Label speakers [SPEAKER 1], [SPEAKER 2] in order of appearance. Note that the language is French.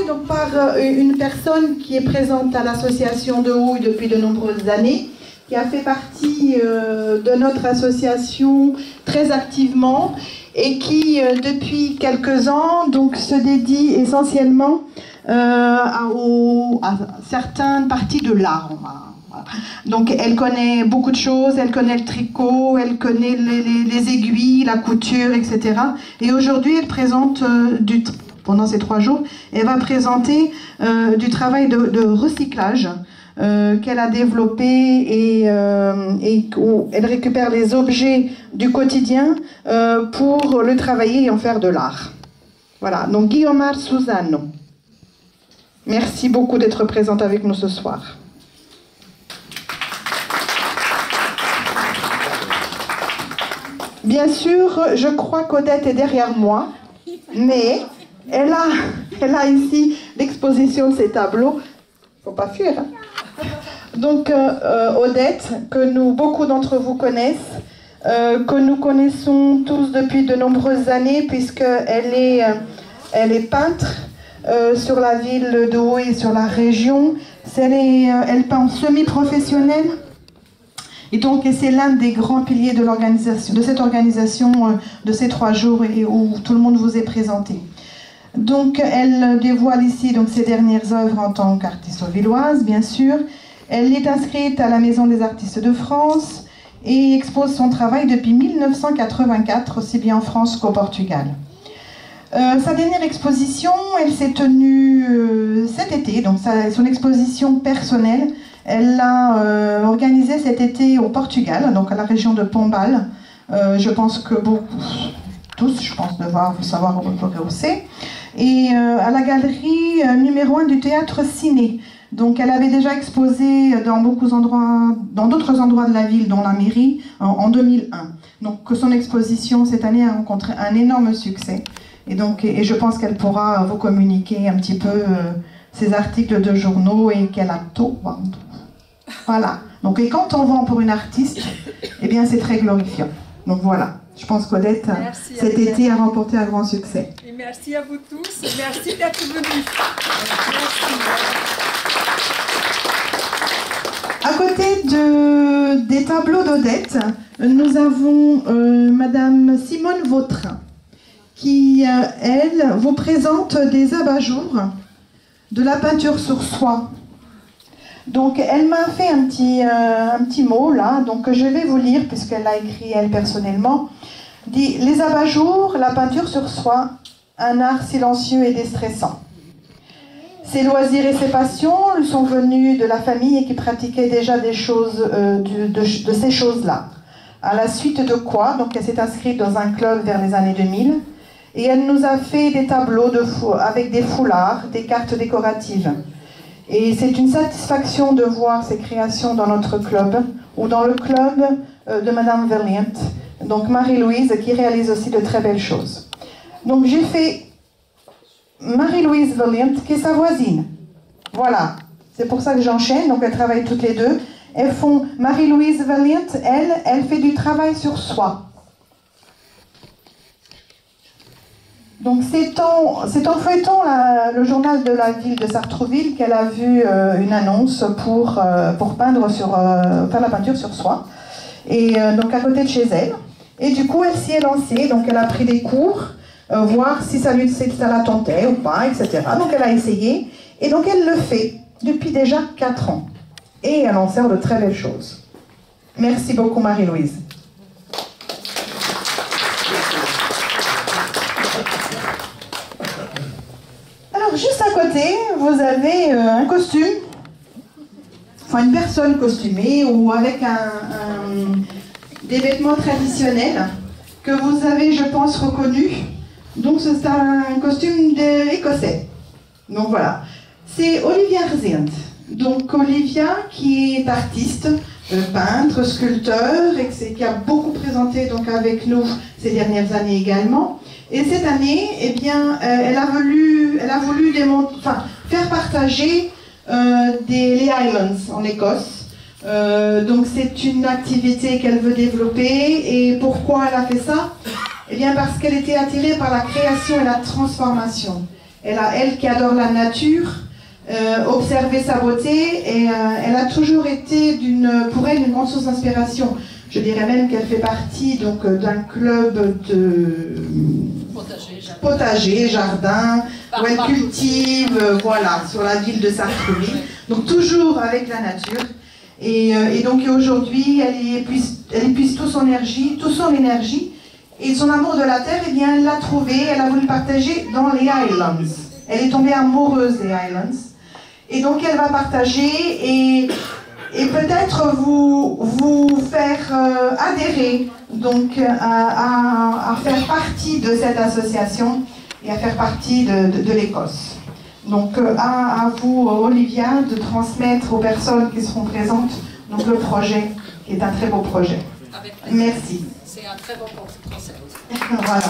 [SPEAKER 1] donc par une personne qui est présente à l'association de Houille depuis de nombreuses années, qui a fait partie de notre association très activement et qui, depuis quelques ans, donc, se dédie essentiellement à certaines parties de l'art. Donc elle connaît beaucoup de choses, elle connaît le tricot, elle connaît les aiguilles, la couture, etc. Et aujourd'hui elle présente, pendant ces 3 jours, elle va présenter du travail de recyclage qu'elle a développé et où elle récupère les objets du quotidien pour le travailler et en faire de l'art. Voilà, donc Guiomar Susano. Merci beaucoup d'être présente avec nous ce soir. Bien sûr, je crois qu'Odette est derrière moi, mais elle a ici l'exposition de ses tableaux. Faut pas fuir, hein. Donc Odette, que beaucoup d'entre vous connaissent, que nous connaissons tous depuis de nombreuses années, puisqu'elle est peintre sur la ville de Houille et sur la région. Elle peint en semi-professionnel. Et donc, c'est l'un des grands piliers de cette organisation de ces 3 jours et où tout le monde vous est présenté. Donc, elle dévoile ici donc, ses dernières œuvres en tant qu'artiste auvilloise, bien sûr. Elle est inscrite à la Maison des artistes de France et expose son travail depuis 1984, aussi bien en France qu'au Portugal. Sa dernière exposition, elle s'est tenue cet été, donc son exposition personnelle. Elle l'a organisée cet été au Portugal, donc à la région de Pombal. Je pense que tous, je pense, devoir savoir où c'est. Et à la galerie numéro 1 du théâtre Ciné. Donc elle avait déjà exposé dans d'autres endroits de la ville, dont la mairie, en 2001. Donc son exposition cette année a rencontré un énorme succès. Et je pense qu'elle pourra vous communiquer un petit peu ses articles de journaux et qu'elle a tout vendu. Voilà. Donc, et quand on vend pour une artiste, eh bien, c'est très glorifiant. Donc voilà. Je pense qu'Odette, cet été, a remporté un grand succès.
[SPEAKER 2] Et merci à vous tous. Merci d'être venus.
[SPEAKER 1] À côté des tableaux d'Odette, nous avons Madame Simone Vautrin, qui, elle, vous présente des abat-jours de la peinture sur soie. Donc, elle m'a fait un petit mot, là, donc je vais vous lire, puisqu'elle l'a écrit, elle, personnellement. Dit « Les abat-jours, la peinture sur soie, un art silencieux et déstressant. Ses loisirs et ses passions lui sont venus de la famille et qui pratiquait déjà des choses, de ces choses-là. À la suite de quoi, donc elle s'est inscrite dans un club vers les années 2000, et elle nous a fait des tableaux avec des foulards, des cartes décoratives. Et c'est une satisfaction de voir ces créations dans notre club, ou dans le club de Madame Verliet, donc Marie-Louise, qui réalise aussi de très belles choses. Donc j'ai fait Marie-Louise Verliet, qui est sa voisine. Voilà, c'est pour ça que j'enchaîne, donc elles travaillent toutes les deux. Elles font, Marie-Louise Verliet, elle fait du travail sur soie. Donc c'est en feuilletant le journal de la ville de Sartrouville qu'elle a vu une annonce pour faire la peinture sur soie, et donc à côté de chez elle. Et du coup elle s'y est lancée, donc elle a pris des cours, voir si ça la tentait ou pas, etc. Donc elle a essayé, et donc elle le fait depuis déjà 4 ans. Et elle en sert de très belles choses. Merci beaucoup Marie-Louise. Juste à côté, vous avez un costume, enfin une personne costumée ou avec des vêtements traditionnels que vous avez, je pense, reconnus. Donc c'est un costume écossais. Donc voilà, c'est Olivia Rzind. Donc Olivia, qui est artiste, peintre, sculpteur, et qui a beaucoup présenté donc avec nous ces dernières années également. Et cette année, eh bien, elle a voulu faire partager les Highlands en Écosse. Donc c'est une activité qu'elle veut développer. Et pourquoi elle a fait ça? Eh bien parce qu'elle était attirée par la création et la transformation. Elle qui adore la nature, observer sa beauté, et elle a toujours été pour elle une grande source d'inspiration. Je dirais même qu'elle fait partie d'un club de potager, jardin, où elle cultive, voilà, sur la ville de Sartrouville. Donc toujours avec la nature. Et donc aujourd'hui, elle épuise toute son énergie et son amour de la terre, eh bien, elle l'a trouvé, elle a voulu le partager dans les Highlands. Elle est tombée amoureuse des Highlands. Et donc elle va partager et peut-être vous faire adhérer donc, à faire partie de cette association et à faire partie de l'Écosse. Donc à vous, Olivia, de transmettre aux personnes qui seront présentes donc, le projet, qui est un très beau projet. Merci.
[SPEAKER 2] C'est un très beau concept.
[SPEAKER 1] Voilà.